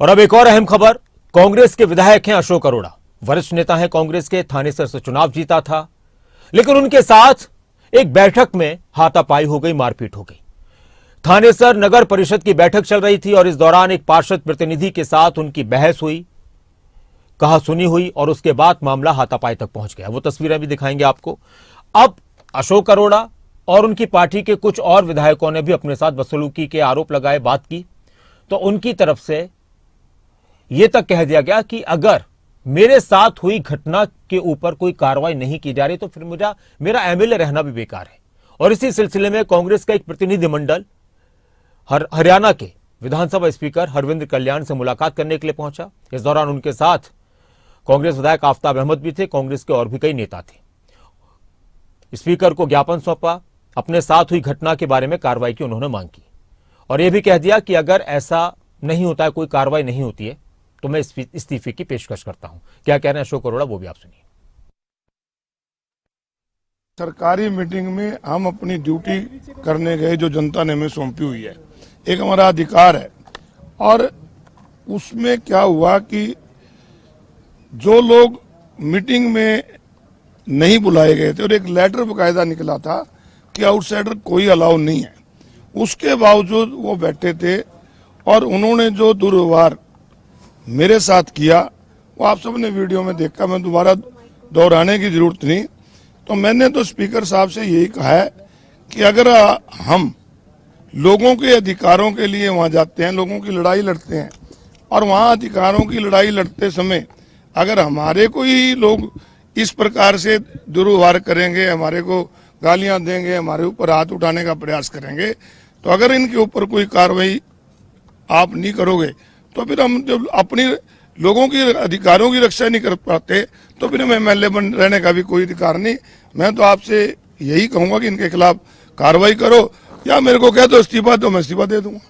और अब एक और अहम खबर, कांग्रेस के विधायक हैं अशोक अरोड़ा। वरिष्ठ नेता हैं कांग्रेस के, थानेसर से चुनाव जीता था, लेकिन उनके साथ एक बैठक में हाथापाई हो गई, मारपीट हो गई। थानेसर नगर परिषद की बैठक चल रही थी और इस दौरान एक पार्षद प्रतिनिधि के साथ उनकी बहस हुई, कहा सुनी हुई और उसके बाद मामला हाथापाई तक पहुंच गया। वो तस्वीरें भी दिखाएंगे आपको। अब अशोक अरोड़ा और उनकी पार्टी के कुछ और विधायकों ने भी अपने साथ बदसलूकी के आरोप लगाए, बात की, तो उनकी तरफ से यह तक कह दिया गया कि अगर मेरे साथ हुई घटना के ऊपर कोई कार्रवाई नहीं की जा रही तो फिर मेरा एमएलए रहना भी बेकार है। और इसी सिलसिले में कांग्रेस का एक प्रतिनिधिमंडल हरियाणा के विधानसभा स्पीकर हरविंद्र कल्याण से मुलाकात करने के लिए पहुंचा। इस दौरान उनके साथ कांग्रेस विधायक आफताब अहमद भी थे, कांग्रेस के और भी कई नेता थे। स्पीकर को ज्ञापन सौंपा, अपने साथ हुई घटना के बारे में कार्रवाई की उन्होंने मांग की और यह भी कह दिया कि अगर ऐसा नहीं होता है, कोई कार्रवाई नहीं होती है, तो मैं इस्तीफे की पेशकश करता हूं। क्या कह रहे हैं अशोक अरोड़ा, वो भी आप सुनिए। सरकारी मीटिंग में हम अपनी ड्यूटी करने गए जो जनता ने हमें सौंपी हुई है, एक हमारा अधिकार है। और उसमें क्या हुआ कि जो लोग मीटिंग में नहीं बुलाए गए थे और एक लेटर बकायदा निकला था कि आउटसाइडर कोई अलाउ नहीं है, उसके बावजूद वो बैठे थे और उन्होंने जो दुर्व्यवहार मेरे साथ किया वो आप सबने वीडियो में देखा, मैं दोबारा दोहराने की जरूरत नहीं। तो मैंने तो स्पीकर साहब से यही कहा है कि अगर हम लोगों के अधिकारों के लिए वहां जाते हैं, लोगों की लड़ाई लड़ते हैं और वहां अधिकारों की लड़ाई लड़ते समय अगर हमारे को ही लोग इस प्रकार से दुर्व्यवहार करेंगे, हमारे को गालियां देंगे, हमारे ऊपर हाथ उठाने का प्रयास करेंगे, तो अगर इनके ऊपर कोई कार्रवाई आप नहीं करोगे तो फिर हम जब अपनी लोगों की अधिकारों की रक्षा नहीं कर पाते तो फिर हमें एमएलए बन रहने का भी कोई अधिकार नहीं। मैं तो आपसे यही कहूंगा कि इनके खिलाफ कार्रवाई करो या मेरे को कह दो इस्तीफा, तो मैं इस्तीफा दे दूंगा।